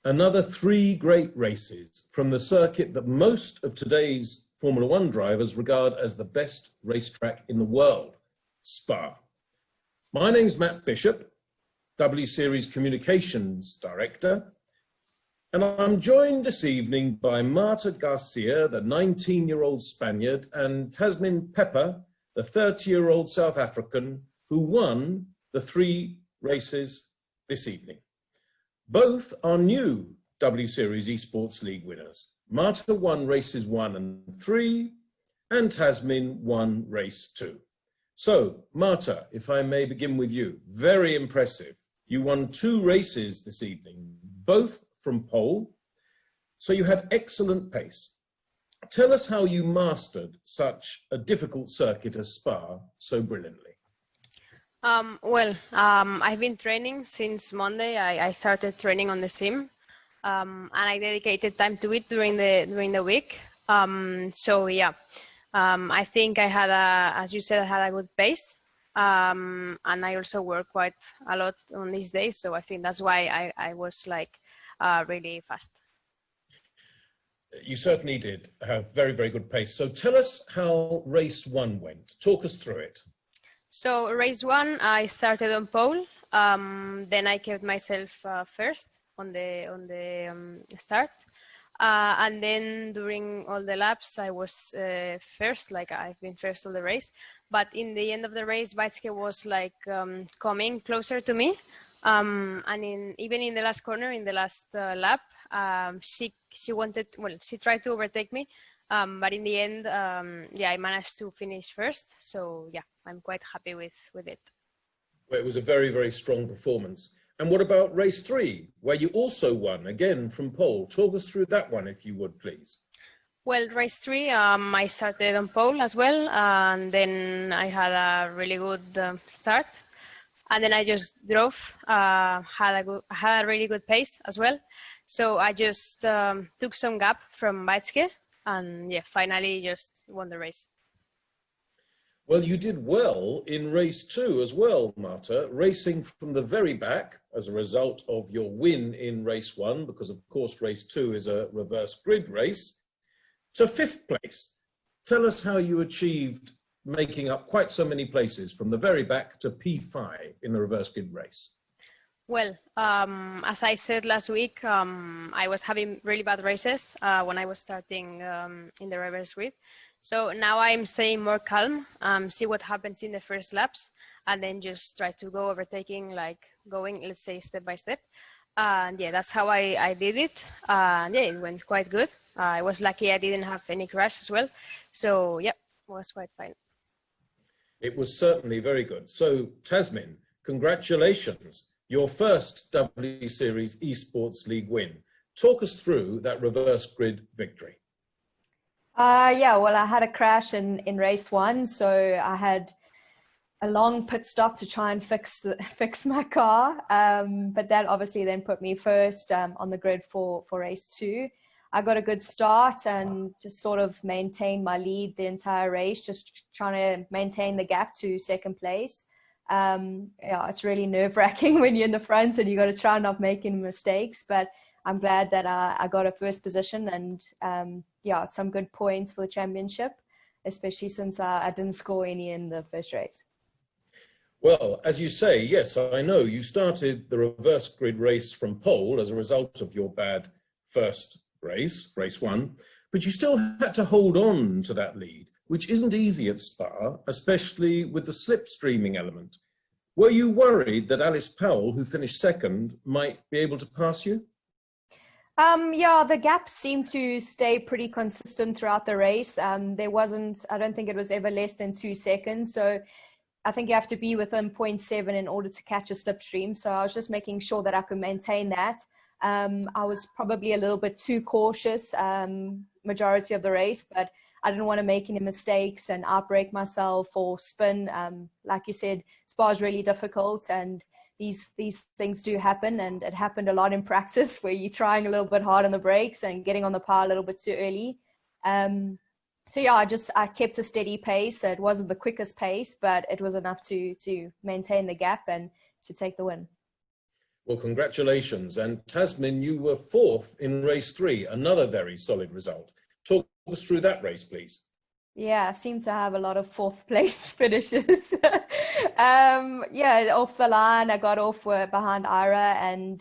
Another three great races from the circuit that most of today's Formula One drivers regard as the best racetrack in the world, Spa. My name's Matt Bishop, W Series Communications Director, and I'm joined this evening by Marta Garcia, the 19-year-old Spaniard, and Tasmin the 30-year-old South African, who won the three races this evening. Both are new W Series Esports League winners. Marta won races 1 and 3, and Tasmin won race 2. So, Marta, if I may begin with you, very impressive. You won 2 races this evening, both from pole, so you had excellent pace. Tell us how you mastered such a difficult circuit as Spa so brilliantly. I've been training since Monday. I started training on the sim, and I dedicated time to it during the week. I think I had as you said, I had a good pace, and I also worked quite a lot on these days. So I think that's why I was like really fast. You certainly did have very, very good pace. So tell us how race 1 went. Talk us through it. So race 1, I started on pole. Then I kept myself first on the start, and then during all the laps I was first. Like I've been first all the race. But in the end of the race, Watkins was like coming closer to me, and even in the last corner, in the last lap, she tried to overtake me. But in the end, I managed to finish first. So yeah, I'm quite happy with it. Well, it was a very, very strong performance. And what about race 3, where you also won, again from pole? Talk us through that one, if you would, please. Well, race 3, I started on pole as well. And then I had a really good start. And then I just drove, had a really good pace as well. So I just took some gap from Watkins. And yeah, finally just won the race. Well, you did well in race 2 as well, Marta, racing from the very back as a result of your win in race 1, because of course race 2 is a reverse grid race, to 5th place. Tell us how you achieved making up quite so many places from the very back to P5 in the reverse grid race. Well, as I said last week, I was having really bad races when I was starting in the reverse grid. So now I'm staying more calm, see what happens in the first laps, and then just try to go overtaking, like going, let's say, step by step. And yeah, that's how I did it. And yeah, it went quite good. I was lucky I didn't have any crash as well. So yeah, it was quite fine. It was certainly very good. So Tasmin, congratulations. Your first W Series Esports League win. Talk us through that reverse grid victory. Well, I had a crash in race 1, so I had a long pit stop to try and fix my car. But that obviously then put me first on the grid for race 2. I got a good start and just sort of maintained my lead the entire race, just trying to maintain the gap to 2nd place. It's really nerve-wracking when you're in the front and you got to try not making mistakes, but I'm glad that I got a first position and some good points for the championship, especially since I didn't score any in the first race. Well, as you say, yes, I know you started the reverse grid race from pole as a result of your bad first race 1, but you still had to hold on to that lead, which isn't easy at Spa, especially with the slipstreaming element. Were you worried that Alice Powell, who finished 2nd, might be able to pass you? The gap seemed to stay pretty consistent throughout the race. I don't think it was ever less than 2 seconds. So I think you have to be within 0.7 in order to catch a slipstream. So I was just making sure that I could maintain that. I was probably a little bit too cautious majority of the race, but I didn't want to make any mistakes and outbrake myself or spin. Like you said, Spa is really difficult, and these things do happen, and it happened a lot in practice where you're trying a little bit hard on the brakes and getting on the power a little bit too early. I kept a steady pace. It wasn't the quickest pace, but it was enough to maintain the gap and to take the win. Well, congratulations. And Tasmin, you were fourth in race 3, another very solid result. Talk us through that race, please. Yeah, I seem to have a lot of fourth place finishes. Yeah, off the line, I got off behind Ira, and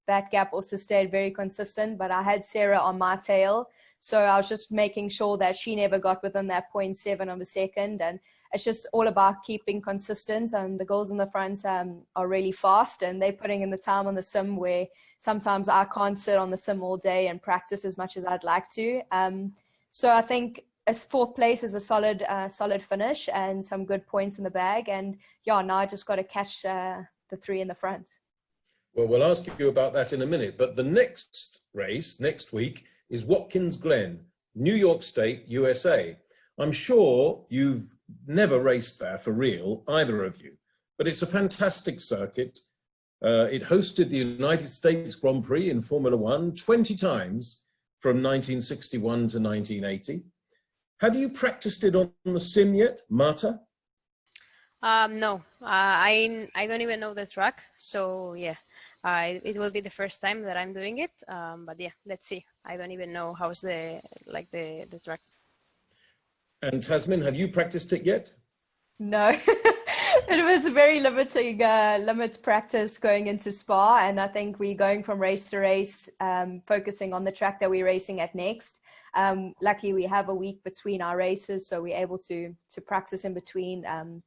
that gap also stayed very consistent, but I had Sarah on my tail. So I was just making sure that she never got within that 0.7 of a second. And it's just all about keeping consistent. And the girls in the front are really fast, and they're putting in the time on the sim where sometimes I can't sit on the sim all day and practice as much as I'd like to. So I think as fourth place is a solid finish and some good points in the bag. And yeah, now I just got to catch the 3 in the front. Well, we'll ask you about that in a minute. But the next race, next week, is Watkins Glen, New York State, USA. I'm sure you've never raced there for real, either of you, but it's a fantastic circuit. It hosted the United States Grand Prix in Formula One 20 times from 1961 to 1980. Have you practiced it on the sim yet, Marta? No, I don't even know the track. So yeah, it will be the first time that I'm doing it. But yeah, let's see. I don't even know how's the track. And Tasmin, have you practiced it yet? No, it was a very limited practice going into Spa, and I think we're going from race to race, focusing on the track that we're racing at next. Luckily, we have a week between our races, so we're able to practice in between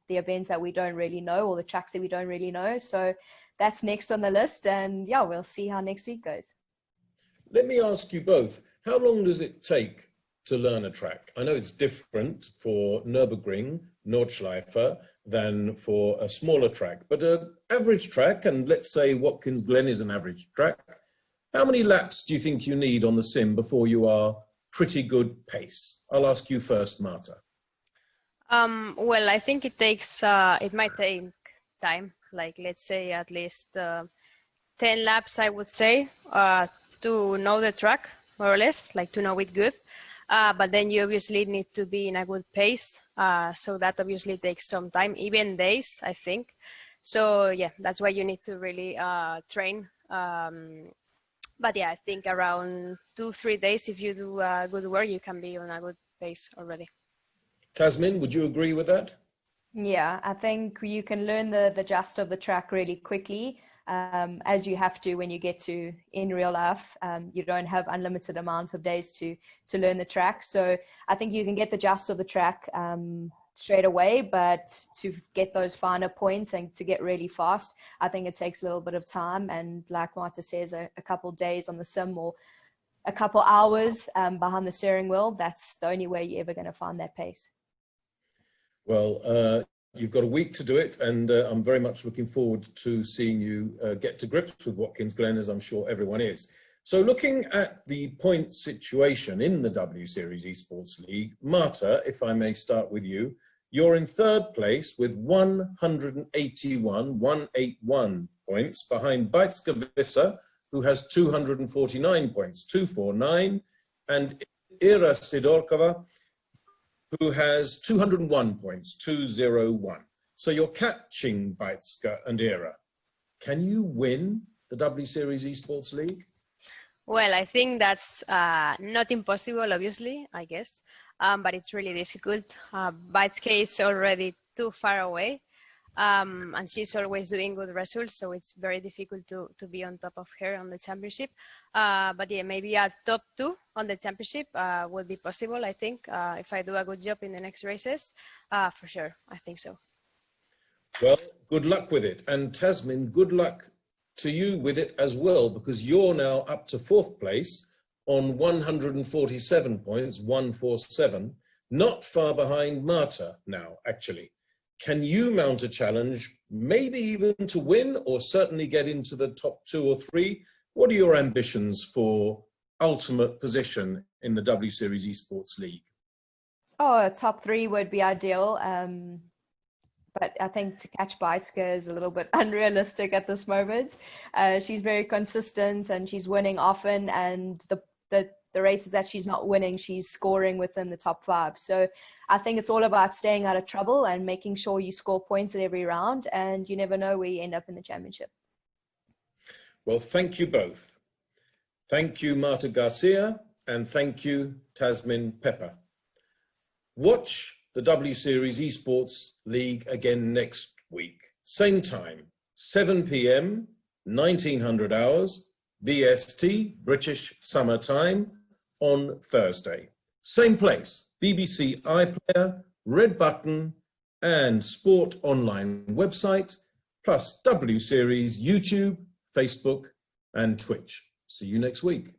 the events that we don't really know, or the tracks that we don't really know. So that's next on the list, and yeah, we'll see how next week goes. Let me ask you both, how long does it take to learn a track? I know it's different for Nürburgring, Nordschleife, than for a smaller track, but an average track, and let's say Watkins Glen is an average track, how many laps do you think you need on the sim before you are pretty good pace? I'll ask you first, Marta. Well, I think it might take time, like let's say at least 10 laps, I would say, to know the track, more or less, like to know it good. But then you obviously need to be in a good pace. So that obviously takes some time, even days, I think. So yeah, that's why you need to really train. But yeah, I think around 2-3 days, if you do good work, you can be on a good pace already. Tasmin, would you agree with that? Yeah, I think you can learn the gist of the track really quickly, as you have to when you get to in real life. You don't have unlimited amounts of days to learn the track. So I think you can get the gist of the track straight away, but to get those finer points and to get really fast, I think it takes a little bit of time. And like Marta says, a couple of days on the sim or a couple hours behind the steering wheel, that's the only way you're ever going to find that pace. Well, you've got a week to do it, and I'm very much looking forward to seeing you get to grips with Watkins Glen, as I'm sure everyone is. So looking at the point situation in the W Series Esports League, Marta, if I may start with you, you're in third place with 181 points behind Beitska, who has 249 points, 249, and Ira Sidorkova, who has 201 points, 201. So you're catching Beitska and Ira. Can you win the W Series Esports League? Well, I think that's not impossible, obviously, I guess, but it's really difficult. Beitska is already too far away, and she's always doing good results, so it's very difficult to be on top of her on the championship. But yeah, maybe a top 2 on the championship would be possible, I think, if I do a good job in the next races, for sure, I think so. Well, good luck with it. And Tasmin, good luck to you with it as well, because you're now up to fourth place on 147 points, 147, not far behind Marta now, actually. Can you mount a challenge, maybe even to win, or certainly get into the top 2 or 3? What are your ambitions for ultimate position in the W Series Esports League? Oh, top 3 would be ideal. But I think to catch Beitska is a little bit unrealistic at this moment. She's very consistent and she's winning often, and the races that she's not winning, she's scoring within the top 5. So I think it's all about staying out of trouble and making sure you score points at every round, and you never know where you end up in the championship. Well, thank you both. Thank you, Marta Garcia, and thank you, Tasmin Pepper. Watch the W Series Esports League again next week. Same time, 7 p.m, 1900 hours, BST, British Summer Time, on Thursday. Same place, BBC iPlayer, Red Button, and Sport Online website, plus W Series YouTube, Facebook, and Twitch. See you next week.